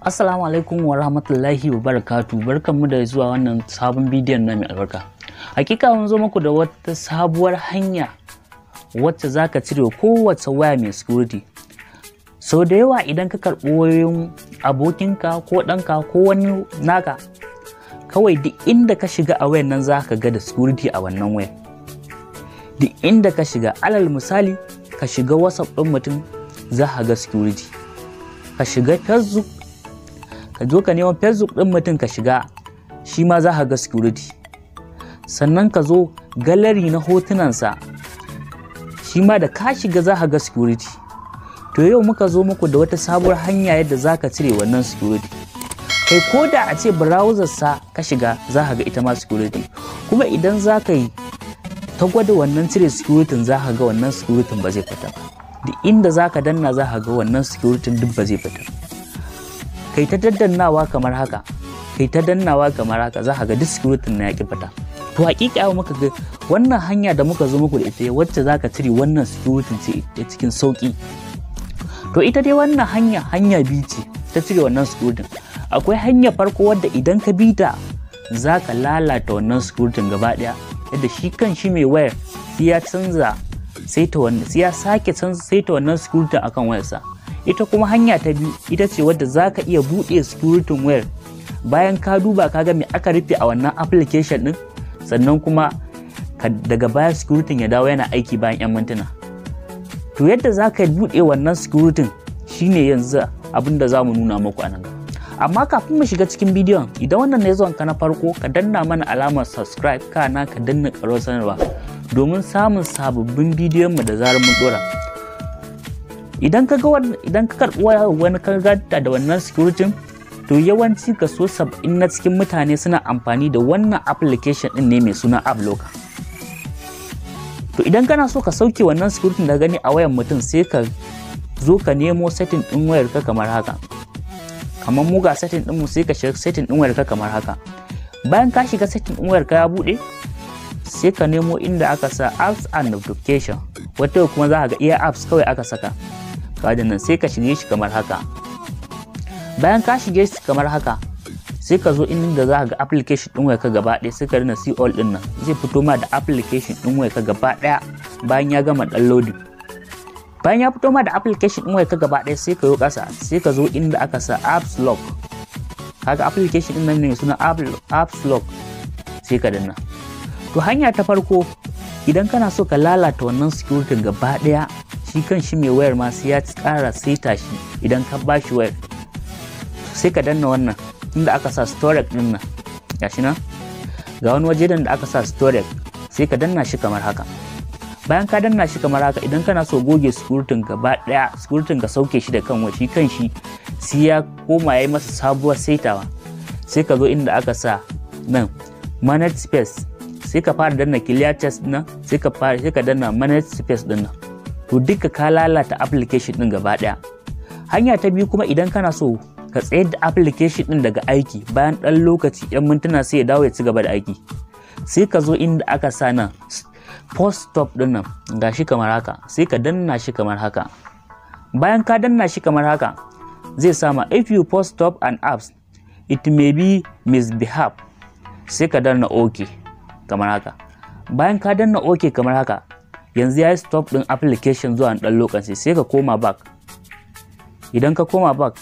Assalamu alaikum wa rahmatullahi wa barakatuh. Barkanmu da zuwa wannan sabon bidiyon na mai albarka. Hakika mun zo muku da wata sabuwar hanya wacce zaka cire kowace waya mai security. Sau da yawa idan ka karɓi wayoyin abokinka ko ɗanka ko wani naka, kawai duk inda ka shiga a wayan nan zaka ga da security a wannan wayar. Duk inda ka shiga, alal misali ka shiga WhatsApp ɗin mutum za ka ga security. Ka shiga Facebook, ka zo ka neman Facebook ɗin mutum ka shiga, shi ma za ka ga security. Sannan ka zo gallery na hotunansa, shi ma da ka shiga za ka ga security. To yau muka zo muku da wata sabuwar hanya yadda za ka cire wannan security. Kai ko da a ce browser sa ka shiga za ka ga ita ma security. Kuma idan za ka yi ta gwada wannan cire security za ka ga wannan security ba zai fita ba. Duk inda za ka danna za ka ga wannan security duk ba zai fita. Kai ta daddannawa kamar haka, kai ta dannawa kamar haka, za ka ga duk security na yaƙi fita. To hakika yau muka ga wannan hanya da muka zo muku da ita wacce za ka cire wannan security ce cikin sauƙi. To ita dai wannan hanya biyu ce ta cire wannan security. Akwai hanya farko wadda idan ka bi ta za ka lalata wannan security gaba ɗaya, yadda shi kan shi mai wayar sai ya canza saita wannan security akan wayarsa. Ita kuma hanya ta biyu ita ce wadda za ka iya buɗe security wayar bayan ka duba ka ga me aka rufe a wannan application ɗin, sannan kuma daga baya security ya dawo yana aiki bayan 'yan mintuna. To yadda za ka buɗe wannan security shine yanzu abin da za mu nuna muku a nan. Amma kafin mu shiga cikin bidiyon, idan wannan ne zuwan ka na farko, ka danna mana alamar subscribe, kana ka danna ƙarar sanarwa domin samun sababbin bidiyon mu da zarar mun dora. Idan ka karɓi wani ka ganta da wannan security, to yawanci kaso 70 na cikin mutane suna amfani da wannan application din ne mai suna app locker. To idan kana so ka sauke wannan security da gani a wayan mutum, sai ka zo ka nemo setting din wayar ka kamar haka. Kamar mu ga setting din mu, sai ka shiga setting din wayar ka kamar haka. Bayan ka shiga setting din wayar ka ya bude, sai ka nemo inda aka sa apps and notification, wata kuma za ka ga iya apps kawai aka saka. Kadan nan sai ka shige shi kamar haka. Bayan ka shige shi kamar haka, sai ka zo inda za ka ga application din wayar ka gaba ɗaya, sai ka rina see all din nan, zai fito ma da application din wayar ka gaba ɗaya bayan ya gama downloading. Bayan ya fito ma da application din wayar ka gaba ɗaya, sai ka yo ƙasa, sai ka zo inda aka sa apps lock. Kaga application din nan ne suna apps lock, sai ka danna. To hanya ta farko, idan kana so ka lalata wannan security gaba ɗaya, shi kan shi mai wayar ma sai ya ƙara saita shi. Idan ka ba shi wayar, sai ka danna wannan inda aka sa storage din nan, gashi nan ga wani waje da aka sa storage, sai ka danna shi kamar haka. Bayan ka danna shi kamar haka, idan kana so goge security gaba ɗaya, security ka sauke shi da kan shi kan shi sai ya koma yayi masa sabuwar saitawa, sai ka zo inda aka sa nan manage space, sai ka fara danna clear test nan, sai ka danna manage space din nan. To duka ka lalata application din gaba ɗaya. Hanya ta biyu kuma, idan kana so ka tsayar da application din daga aiki bayan ɗan lokaci 'yan mintuna sai ya dawo ya ci gaba da aiki, sai ka zo inda aka sa nan post stop din nan, gashi kamar haka, sai ka danna shi kamar haka. Bayan ka danna shi kamar haka, zai sama if you post stop and apps it may be misbehave, sai ka danna OK kamar haka. Bayan ka danna OK kamar haka, yanzu ya yi stop din application zuwa ɗan lokaci, sai ka koma back. Idan ka koma back,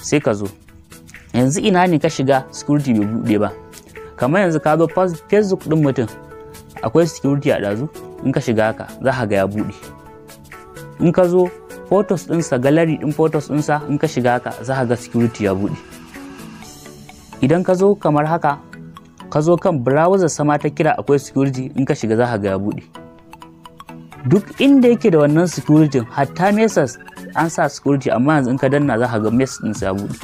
sai ka zo yanzu ina ne ka shiga security bai buɗe ba. Kamar yanzu ka zo Facebook din mutum, akwai security a ɗazu, in ka shiga haka za ka ga ya buɗe. In ka zo photos ɗinsa, gallery ɗin photos ɗinsa, in ka shiga haka za ka ga security ya buɗe. Idan ka zo kamar haka, ka zo kan browser sama ta kira akwai security, in ka shiga za ka ga ya buɗe. Duk inda yake da wannan security, hatta message an sa security, amma yanzu in ka danna za ka ga message ɗinsa ya buɗe.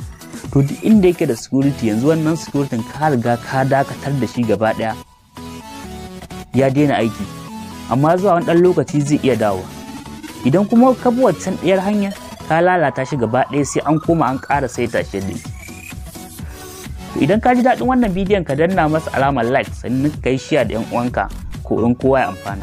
To duk inda yake da security, yanzu wannan security ka riga ka dakatar da shi gaba ɗaya, ya daina aiki, amma zuwa wani ɗan lokaci zai iya dawo. Idan kuma ka bi wancan ɗayar hanya, ka lalata shi gaba ɗaya, sai an koma an ƙara saita shi da yake. Idan ka ji daɗin wannan bidiyon, ka danna masa alamar like, sannan ka yi share da 'yan uwanka ko in kowa ya amfana.